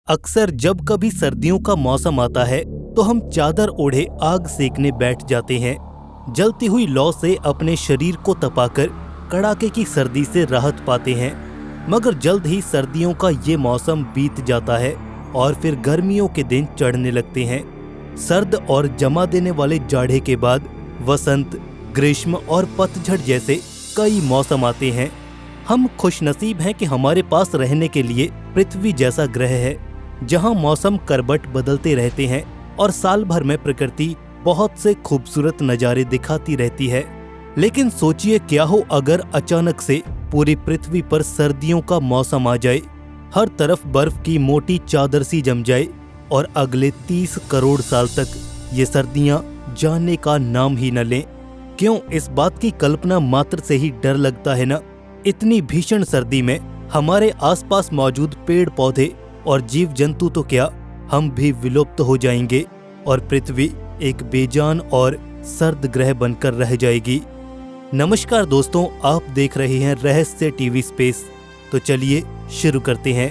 अक्सर जब कभी सर्दियों का मौसम आता है तो हम चादर ओढ़े आग सेकने बैठ जाते हैं। जलती हुई लौ से अपने शरीर को तपाकर कड़ाके की सर्दी से राहत पाते हैं। मगर जल्द ही सर्दियों का ये मौसम बीत जाता है और फिर गर्मियों के दिन चढ़ने लगते हैं। सर्द और जमा देने वाले जाड़े के बाद वसंत, ग्रीष्म और पतझड़ जैसे कई मौसम आते हैं। हम खुशनसीब हैं कि हमारे पास रहने के लिए पृथ्वी जैसा ग्रह है, जहां मौसम करवट बदलते रहते हैं और साल भर में प्रकृति बहुत से खूबसूरत नज़ारे दिखाती रहती है। लेकिन सोचिए क्या हो अगर अचानक से पूरी पृथ्वी पर सर्दियों का मौसम आ जाए, हर तरफ बर्फ की मोटी चादर सी जम जाए और अगले 30 करोड़ साल तक ये सर्दियां जाने का नाम ही न लें। क्यों, इस बात की कल्पना मात्र से ही डर लगता है ना। इतनी भीषण सर्दी में हमारे आसपास मौजूद पेड़ पौधे और जीव जंतु तो क्या, हम भी विलुप्त हो जाएंगे और पृथ्वी एक बेजान और सर्द ग्रह बनकर रह जाएगी। नमस्कार दोस्तों, आप देख रहे हैं रहस्य टीवी स्पेस। तो चलिए शुरू करते हैं।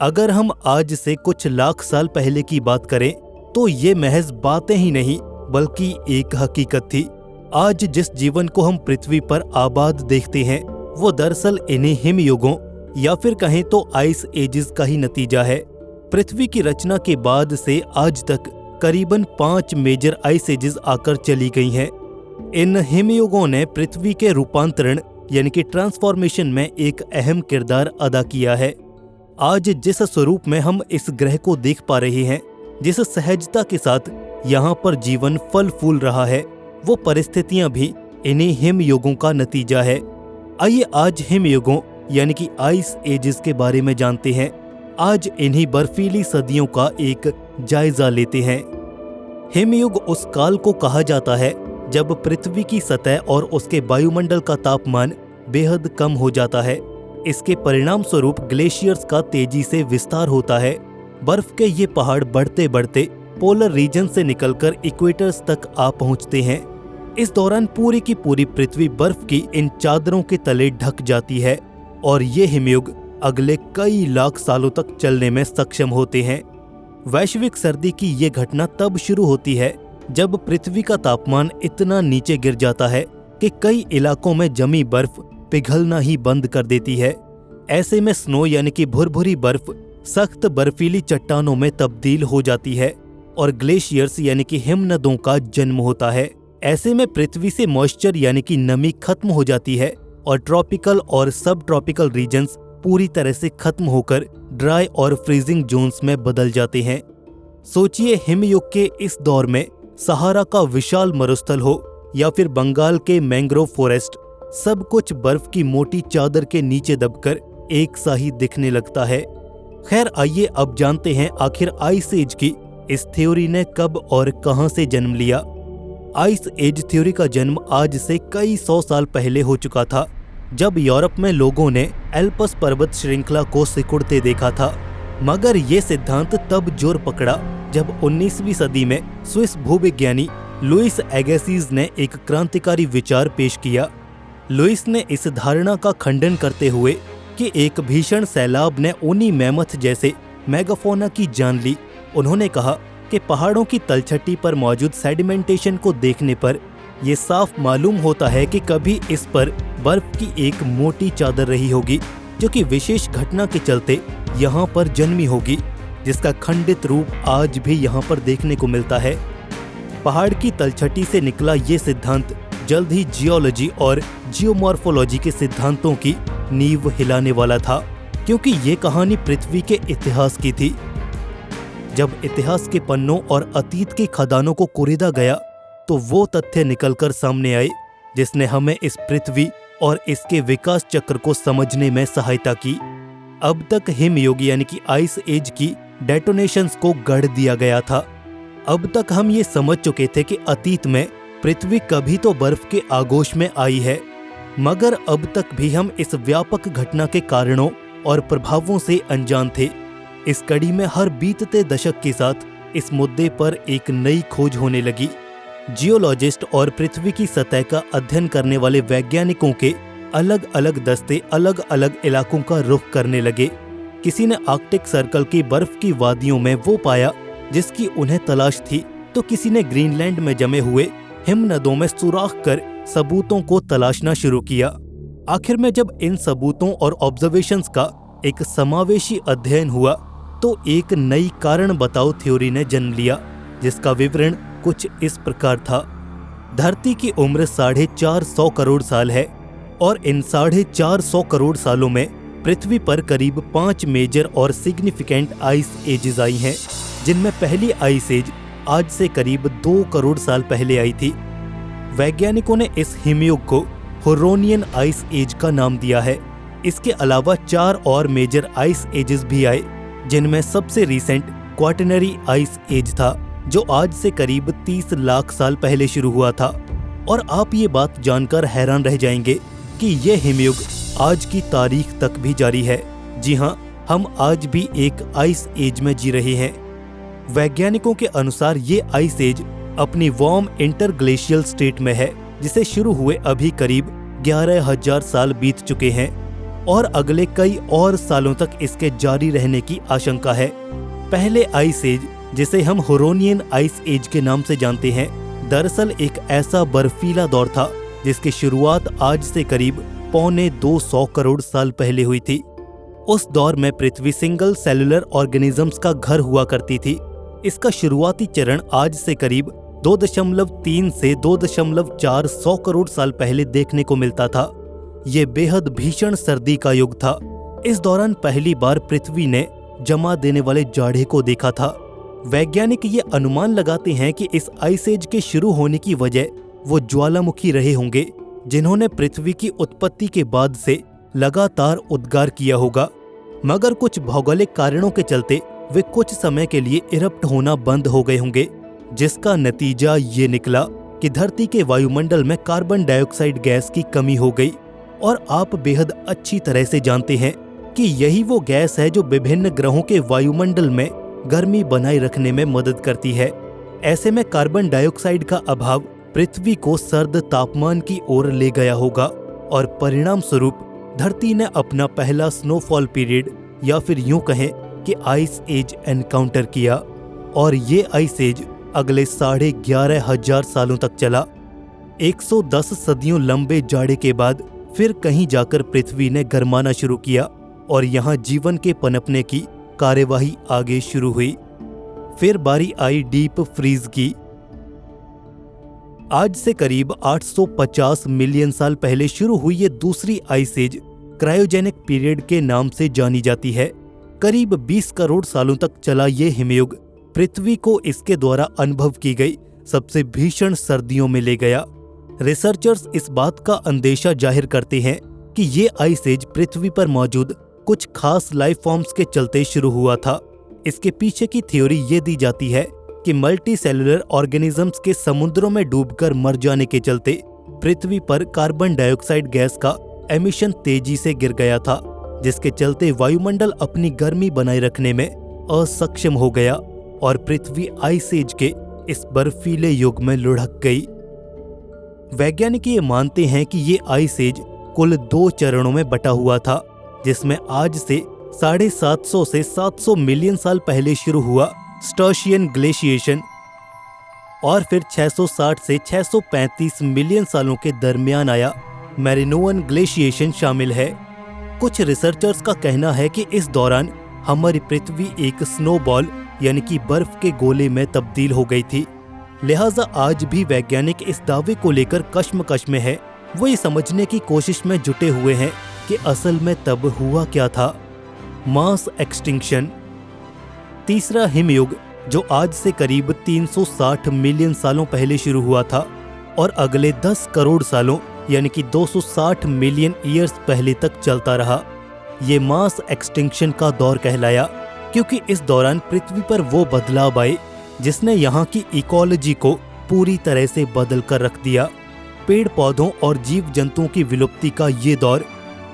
अगर हम आज से कुछ लाख साल पहले की बात करें तो ये महज बातें ही नहीं बल्कि एक हकीकत थी। आज जिस जीवन को हम पृथ्वी पर आबाद देखते हैं वो दरअसल इन्हीं हिमयुगों या फिर कहें तो आइस एजेस का ही नतीजा है। पृथ्वी की रचना के बाद से आज तक करीबन 5 मेजर आइस एजेस आकर चली गई हैं। इन हिमयुगों ने पृथ्वी के रूपांतरण यानी कि ट्रांसफॉर्मेशन में एक अहम किरदार अदा किया है। आज जिस स्वरूप में हम इस ग्रह को देख पा रहे हैं, जिस सहजता के साथ यहाँ पर जीवन फल फूल रहा है, वो परिस्थितियां भी इन्हीं हिमयुगों का नतीजा है। आइए आज हिमयुगों यानी कि आइस एजेस के बारे में जानते हैं। आज इन्हीं बर्फीली सदियों का एक जायजा लेते हैं। हिमयुग उस काल को कहा जाता है जब पृथ्वी की सतह और उसके वायुमंडल का तापमान बेहद कम हो जाता है। इसके परिणाम स्वरूप ग्लेशियर्स का तेजी से विस्तार होता है। बर्फ के ये पहाड़ बढ़ते बढ़ते पोलर रीजन से निकलकर इक्वेटर्स तक आ पहुंचते हैं। इस दौरान पूरी की पूरी पृथ्वी बर्फ की इन चादरों के तले ढक जाती है और ये हिमयुग अगले कई लाख सालों तक चलने में सक्षम होते हैं। वैश्विक सर्दी की ये घटना तब शुरू होती है जब पृथ्वी का तापमान इतना नीचे गिर जाता है कि कई इलाकों में जमी बर्फ पिघलना ही बंद कर देती है। ऐसे में स्नो यानी कि भुरभुरी बर्फ सख्त बर्फीली चट्टानों में तब्दील हो जाती है और ग्लेशियर्स यानी कि हिमनदों का जन्म होता है। ऐसे में पृथ्वी से मॉइस्चर यानी कि नमी खत्म हो जाती है और ट्रॉपिकल और सब ट्रॉपिकल रीजन्स पूरी तरह से खत्म होकर ड्राई और फ्रीजिंग जोन्स में बदल जाते हैं। सोचिए हिमयुग के इस दौर में सहारा का विशाल मरुस्थल हो या फिर बंगाल के मैंग्रोव फॉरेस्ट, सब कुछ बर्फ की मोटी चादर के नीचे दबकर एक सा ही दिखने लगता है। खैर आइए अब जानते हैं आखिर आइस एज की इस थ्योरी ने कब और कहां से जन्म लिया। आइस एज थ्योरी का जन्म आज से कई 100 साल पहले हो चुका था, जब यूरोप में लोगों ने एल्पस पर्वत श्रृंखला को सिकुड़ते देखा था। मगर ये सिद्धांत तब जोर पकड़ा जब 19वीं सदी में स्विस भूविज्ञानी लुइस अगेसिस ने एक क्रांतिकारी विचार पेश किया। लुइस ने इस धारणा का खंडन करते हुए कि एक भीषण सैलाब ने उन्हीं मैमथ जैसे मेगाफोना की जान ली। उन्होंने कहा कि पहाड़ों की तलछटी पर मौजूद सेडिमेंटेशन को देखने पर ये साफ मालूम होता है कि कभी इस पर बर्फ की एक मोटी चादर रही होगी, जो कि विशेष घटना के चलते यहाँ पर जन्मी होगी, जिसका खंडित रूप आज भी यहाँ पर देखने को मिलता है। पहाड़ की तलछटी से निकला ये सिद्धांत जल्द ही जियोलॉजी और जियोमॉर्फोलॉजी के सिद्धांतों की नींव हिलाने वाला था, क्योंकि ये कहानी पृथ्वी के इतिहास की थी। जब इतिहास के पन्नों और अतीत के खदानों को कुरेदा गया तो वो तथ्य निकलकर सामने आए जिसने हमें इस पृथ्वी और इसके विकास चक्र को समझने में सहायता की। अब तक हिमयुग यानी कि आइस एज की डेटोनेशंस को गढ़ दिया गया था। अब तक हम ये समझ चुके थे कि अतीत में पृथ्वी कभी तो बर्फ के आगोश में आई है, मगर अब तक भी हम इस व्यापक घटना के कारणों और प्रभावों से अनजान थे। इस कड़ी में हर बीतते दशक के साथ इस मुद्दे पर एक नई खोज होने लगी। जियोलॉजिस्ट और पृथ्वी की सतह का अध्ययन करने वाले वैज्ञानिकों के अलग अलग दस्ते अलग अलग इलाकों का रुख करने लगे किसी ने आर्कटिक सर्कल की बर्फ की वादियों में वो पाया जिसकी उन्हें तलाश थी, तो किसी ने ग्रीनलैंड में जमे हुए हिमनदों में सुराख कर सबूतों को तलाशना शुरू किया। आखिर में जब इन सबूतों और ऑब्जर्वेशंस का एक समावेशी अध्ययन हुआ तो एक नई कारण बताओ थ्योरी ने जन्म लिया, जिसका विवरण कुछ इस प्रकार था। धरती की उम्र 450 करोड़ साल है और इन 450 करोड़ सालों में पृथ्वी पर करीब 5 मेजर और सिग्निफिकेंट आइस एजेस आई हैं, जिनमें पहली आइस एज आज से करीब 2 करोड़ साल पहले आई थी। वैज्ञानिकों ने इस हिमयुग को हुरोनियन आइस एज का नाम दिया है। इसके अलावा 4 और मेजर आइस एजेस भी आए, जिनमें सबसे रीसेंट क्वाटरनरी आइस एज था, जो आज से करीब 30 लाख साल पहले शुरू हुआ था। और आप ये बात जानकर हैरान रह जाएंगे कि ये हिमयुग आज की तारीख तक भी जारी है। जी हाँ, हम आज भी एक आइस एज में जी रहे हैं। वैज्ञानिकों के अनुसार ये आइस एज अपनी वार्म इंटरग्लेशियल स्टेट में है, जिसे शुरू हुए अभी करीब 11,000 साल बीत चुके हैं और अगले कई और सालों तक इसके जारी रहने की आशंका है। पहले आइस एज, जिसे हम हुरोनियन आइस एज के नाम से जानते हैं, दरअसल एक ऐसा बर्फीला दौर था जिसकी शुरुआत आज से करीब 250 करोड़ साल पहले हुई थी। उस दौर में पृथ्वी सिंगल सेलुलर ऑर्गेनिजम्स का घर हुआ करती थी। इसका शुरुआती चरण आज से करीब 2.3 से 2.4 करोड़ साल पहले देखने को मिलता था। ये बेहद भीषण सर्दी का युग था। इस दौरान पहली बार पृथ्वी ने जमा देने वाले जाड़े को देखा था। वैज्ञानिक ये अनुमान लगाते हैं कि इस आइस एज के शुरू होने की वजह वो ज्वालामुखी रहे होंगे, जिन्होंने पृथ्वी की उत्पत्ति के बाद से लगातार उद्गार किया होगा, मगर कुछ भौगोलिक कारणों के चलते वे कुछ समय के लिए इरप्ट होना बंद हो गए होंगे, जिसका नतीजा ये निकला कि धरती के वायुमंडल में कार्बन डाइऑक्साइड गैस की कमी हो गई। और आप बेहद अच्छी तरह से जानते हैं कि यही वो गैस है जो विभिन्न ग्रहों के वायुमंडल में गर्मी बनाए रखने में मदद करती है। ऐसे में कार्बन डाइऑक्साइड का अभाव पृथ्वी को सर्द तापमान की ओर ले गया होगा और परिणाम स्वरूप धरती ने अपना पहला स्नोफॉल पीरियड, या फिर यूं कहें कि आइस एज एनकाउंटर किया। और ये आइस एज अगले 11,500 सालों तक चला। 110 सदियों लंबे जाड़े के बाद फिर कहीं जाकर पृथ्वी ने गर्माना शुरू किया और यहाँ जीवन के पनपने की कार्यवाही आगे शुरू हुई। फिर बारी आई डीप फ्रीज की। आज से करीब 850 मिलियन साल पहले शुरू हुई ये दूसरी आइस एज क्रायोजेनिक पीरियड के नाम से जानी जाती है। करीब 20 करोड़ सालों तक चला ये हिमयुग पृथ्वी को इसके द्वारा अनुभव की गई सबसे भीषण सर्दियों में ले गया। रिसर्चर्स इस बात का अंदेशा जाहिर करते हैं कि ये आइस एज पृथ्वी पर मौजूद कुछ खास लाइफ फॉर्म्स के चलते शुरू हुआ था। इसके पीछे की थ्योरी ये दी जाती है कि मल्टी सेलुलर ऑर्गेनिजम्स के समुद्रों में डूबकर मर जाने के चलते पृथ्वी पर कार्बन डाइऑक्साइड गैस का एमिशन तेजी से गिर गया था, जिसके चलते वायुमंडल अपनी गर्मी बनाए रखने में असक्षम हो गया और पृथ्वी आइस एज के इस बर्फीले युग में लुढ़क गई। वैज्ञानिक ये मानते हैं कि ये आइस एज कुल 2 चरणों में बटा हुआ था, जिसमें आज से 750 से 700 मिलियन साल पहले शुरू हुआ स्टर्शियन ग्लेशिएशन और फिर 660 से 635 मिलियन सालों के दरमियान आया मैरिनोवन ग्लेशिएशन शामिल है। कुछ रिसर्चर्स का कहना है कि इस दौरान हमारी पृथ्वी एक स्नोबॉल यानी कि बर्फ के गोले में तब्दील हो गई थी। लिहाजा आज भी वैज्ञानिक इस दावे को लेकर कश्मकश में है। वो ये समझने की कोशिश में जुटे हुए हैं कि असल में तब हुआ क्या था। Mass extinction. तीसरा हिमयुग जो आज से करीब 360 मिलियन सालों पहले शुरू हुआ था और अगले 10 करोड़ सालों यानी कि 260 मिलियन ईयर्स पहले तक चलता रहा। ये मास एक्सटिंक्शन का दौर कहलाया क्योंकि इस दौरान पृथ्वी पर वो बदलाव आए जिसने यहाँ की इकोलॉजी को पूरी तरह से बदल कर रख दिया। पेड़ पौधों और जीव जंतुओं की विलुप्ति का ये दौर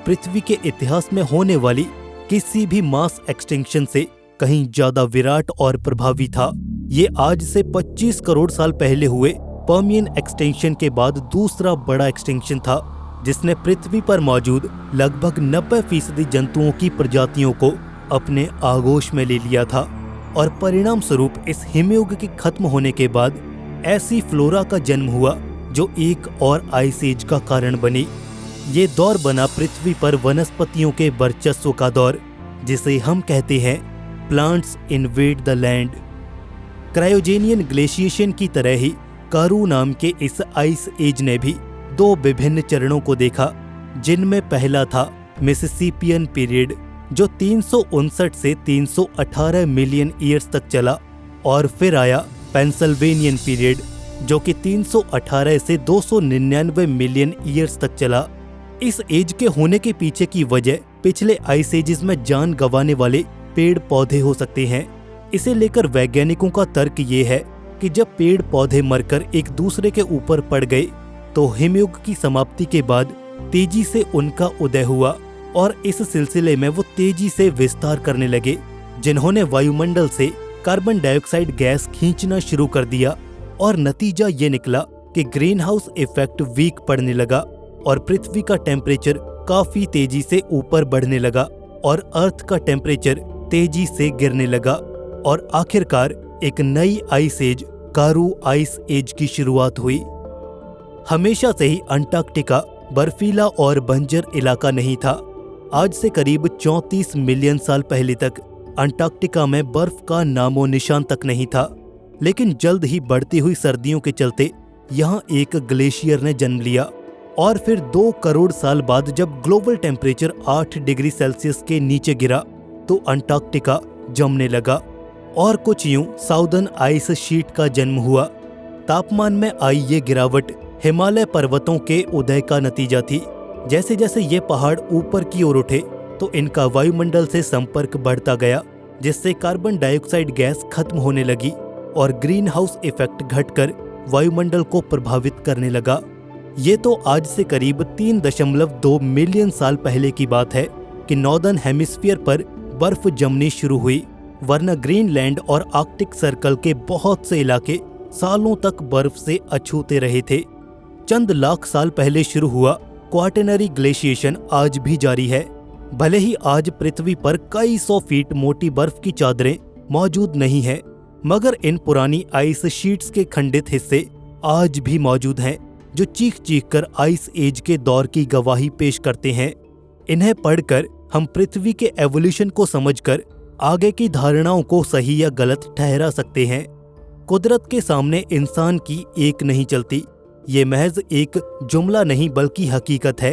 पृथ्वी के इतिहास में होने वाली किसी भी मास एक्सटिंक्शन से कहीं ज्यादा विराट और प्रभावी था। ये आज से 25 करोड़ साल पहले हुए पर्मियन एक्सटिंक्शन के बाद दूसरा बड़ा एक्सटिंक्शन था, जिसने पृथ्वी पर मौजूद लगभग 90% जंतुओं की प्रजातियों को अपने आगोश में ले लिया था और परिणाम स्वरूप इस हिमयुग के खत्म होने के बाद ऐसी फ्लोरा का जन्म हुआ जो एक और आइस एज का कारण बनी। ये दौर बना पृथ्वी पर वनस्पतियों के वर्चस्व का दौर, जिसे हम कहते हैं plants invade the land. Cryogenian glaciation की तरह ही कारू नाम के इस आइस एज ने भी दो विभिन्न चरणों को देखा, जिनमें पहला था मिसिसिपियन पीरियड जो 359 से 318 मिलियन ईयर्स तक चला, और फिर आया पेंसिल्वेनियन पीरियड जो कि 318 से 299 मिलियन ईयर्स तक चला। इस एज के होने के पीछे की वजह पिछले आइस एजेस में जान गंवाने वाले पेड़ पौधे हो सकते हैं। इसे लेकर वैज्ञानिकों का तर्क ये है कि जब पेड़ पौधे मरकर एक दूसरे के ऊपर पड़ गए तो हिमयुग की समाप्ति के बाद तेजी से उनका उदय हुआ और इस सिलसिले में वो तेजी से विस्तार करने लगे, जिन्होंने वायुमंडल से कार्बन डाइऑक्साइड गैस खींचना शुरू कर दिया। और नतीजा ये निकला कि ग्रीन हाउस इफेक्ट वीक पड़ने लगा और पृथ्वी का टेम्परेचर काफी तेजी से ऊपर बढ़ने लगा और अर्थ का टेम्परेचर तेजी से गिरने लगा और आखिरकार एक नई आइस एज, कारू आइस एज की शुरुआत हुई। हमेशा से ही अंटार्कटिका बर्फीला और बंजर इलाका नहीं था। आज से करीब 34 मिलियन साल पहले तक अंटार्कटिका में बर्फ का नामो निशान तक नहीं था, लेकिन जल्द ही बढ़ती हुई सर्दियों के चलते यहाँ एक ग्लेशियर ने जन्म लिया और फिर 2 करोड़ साल बाद जब ग्लोबल टेम्परेचर 8 डिग्री सेल्सियस के नीचे गिरा तो अंटार्कटिका जमने लगा और कुछ यूं साउदर्न आइस शीट का जन्म हुआ। तापमान में आई ये गिरावट हिमालय पर्वतों के उदय का नतीजा थी। जैसे जैसे ये पहाड़ ऊपर की ओर उठे तो इनका वायुमंडल से संपर्क बढ़ता गया, जिससे कार्बन डाइऑक्साइड गैस खत्म होने लगी और ग्रीन हाउस इफेक्ट घटकर वायुमंडल को प्रभावित करने लगा। ये तो आज से करीब 3.2 मिलियन साल पहले की बात है कि नॉर्दर्न हेमिस्फीयर पर बर्फ जमनी शुरू हुई, वरना ग्रीनलैंड और आर्कटिक सर्कल के बहुत से इलाके सालों तक बर्फ से अछूते रहे थे। चंद लाख साल पहले शुरू हुआ क्वार्टरनरी ग्लेशिएशन आज भी जारी है। भले ही आज पृथ्वी पर कई 100 फीट मोटी बर्फ की चादरें मौजूद नहीं है, मगर इन पुरानी आइस शीट्स के खंडित हिस्से आज भी मौजूद हैं, जो चीख चीख कर आइस एज के दौर की गवाही पेश करते हैं। इन्हें पढ़कर हम पृथ्वी के एवोल्यूशन को समझकर आगे की धारणाओं को सही या गलत ठहरा सकते हैं। कुदरत के सामने इंसान की एक नहीं चलती, ये महज एक जुमला नहीं बल्कि हकीकत है।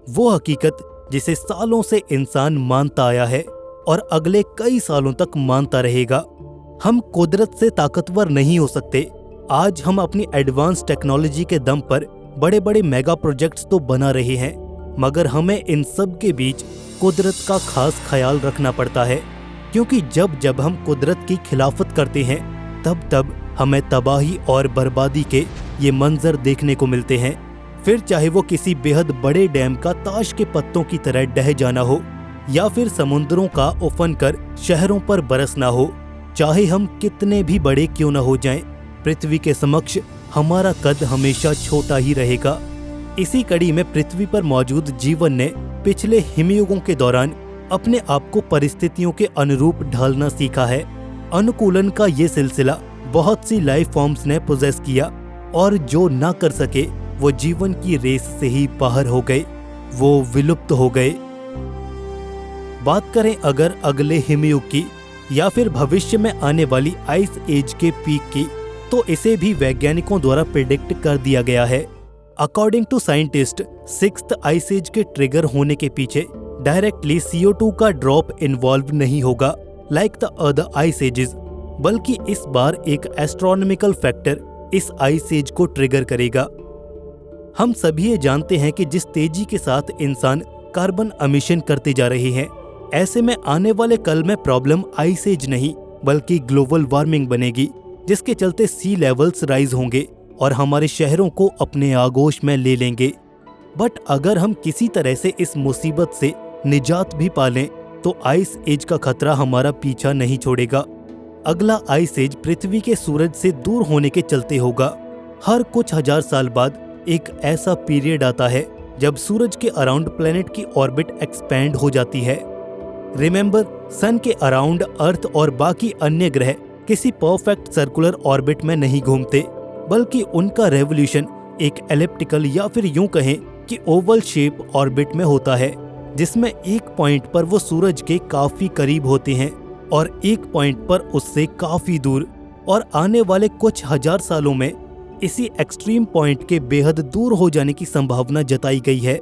वो हकीकत जिसे सालों से इंसान मानता आया है और अगले कई सालों तक मानता रहेगा। हम कुदरत से ताकतवर नहीं हो सकते। आज हम अपनी एडवांस टेक्नोलॉजी के दम पर बड़े बड़े मेगा प्रोजेक्ट्स तो बना रहे हैं, मगर हमें इन सब के बीच कुदरत का खास ख्याल रखना पड़ता है, क्योंकि जब जब हम कुदरत की खिलाफत करते हैं तब तब हमें तबाही और बर्बादी के ये मंजर देखने को मिलते हैं। फिर चाहे वो किसी बेहद बड़े डैम का ताश के पत्तों की तरह ढह जाना हो या फिर समुद्रों का उफन कर शहरों पर बरसना हो, चाहे हम कितने भी बड़े क्यों न हो जाएं, पृथ्वी के समक्ष हमारा कद हमेशा छोटा ही रहेगा। इसी कड़ी में पृथ्वी पर मौजूद जीवन ने पिछले हिमयुगों के दौरान अपने आप को परिस्थितियों के अनुरूप ढालना सीखा है। अनुकूलन का ये सिलसिला बहुत सी लाइफ फॉर्म्स ने पोजेस किया और जो ना कर सके वो जीवन की रेस से ही बाहर हो गए, वो विलुप्त हो गए। बात करें अगर अगले हिमयुग की या फिर भविष्य में आने वाली आइस एज के पीक की, तो इसे भी वैज्ञानिकों द्वारा प्रेडिक्ट कर दिया गया है। According to scientist, 6th ice age के ट्रिगर होने के पीछे डायरेक्टली CO2 का ड्रॉप इन्वॉल्व नहीं होगा like the other ice edges, बल्कि इस बार एक एस्ट्रोनॉमिकल फैक्टर इस आइस एज को ट्रिगर करेगा। हम सभी ये जानते हैं कि जिस तेजी के साथ इंसान कार्बन एमिशन करते जा रहे हैं, ऐसे में आने वाले कल में प्रॉब्लम आइस एज नहीं बल्कि ग्लोबल वार्मिंग बनेगी, जिसके चलते सी लेवल्स राइज होंगे और हमारे शहरों को अपने आगोश में ले लेंगे। बट अगर हम किसी तरह से इस मुसीबत से निजात भी पालें तो आइस एज का खतरा हमारा पीछा नहीं छोड़ेगा। अगला आइस एज पृथ्वी के सूरज से दूर होने के चलते होगा। हर कुछ हजार साल बाद एक ऐसा पीरियड आता है जब सूरज के अराउंड प्लेनेट की ऑर्बिट एक्सपैंड हो जाती है। रिमेंबर, सन के अराउंड अर्थ और बाकी अन्य ग्रह किसी परफेक्ट सर्कुलर ऑर्बिट में नहीं घूमते, बल्कि उनका रेवोल्यूशन एक एलिप्टिकल या फिर यूं कहें कि ओवल शेप ऑर्बिट में होता है, जिसमें एक पॉइंट पर वो सूरज के काफी करीब होते हैं और एक पॉइंट पर उससे काफी दूर, और आने वाले कुछ हजार सालों में इसी एक्सट्रीम पॉइंट के बेहद दूर हो जाने की संभावना जताई गई है।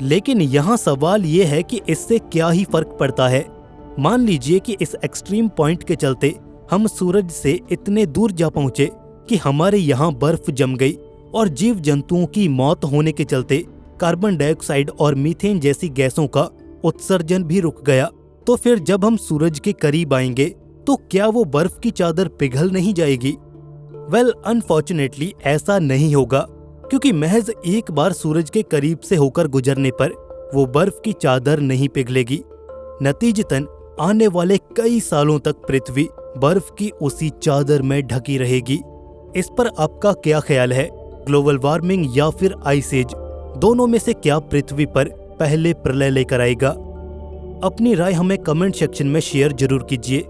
लेकिन यहाँ सवाल ये है कि इससे क्या ही फर्क पड़ता है। मान लीजिए कि इस एक्सट्रीम पॉइंट के चलते हम सूरज से इतने दूर जा पहुंचे कि हमारे यहाँ बर्फ जम गई और जीव जंतुओं की मौत होने के चलते कार्बन डाइऑक्साइड और मीथेन जैसी गैसों का उत्सर्जन भी रुक गया, तो फिर जब हम सूरज के करीब आएंगे तो क्या वो बर्फ की चादर पिघल नहीं जाएगी? वेल, अनफॉर्चुनेटली ऐसा नहीं होगा, क्योंकि महज एक बार सूरज के करीब से होकर गुजरने पर वो बर्फ की चादर नहीं पिघलेगी। नतीजतन आने वाले कई सालों तक पृथ्वी बर्फ की उसी चादर में ढकी रहेगी। इस पर आपका क्या ख्याल है? ग्लोबल वार्मिंग या फिर आइस एज, दोनों में से क्या पृथ्वी पर पहले प्रलय लेकर आएगा? अपनी राय हमें कमेंट सेक्शन में शेयर जरूर कीजिए।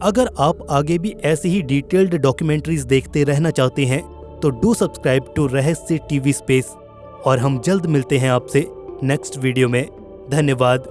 अगर आप आगे भी ऐसी ही डिटेल्ड डॉक्यूमेंट्रीज देखते रहना चाहते हैं तो डू सब्सक्राइब टू रहस्य टीवी स्पेस, और हम जल्द मिलते हैं आपसे नेक्स्ट वीडियो में। धन्यवाद।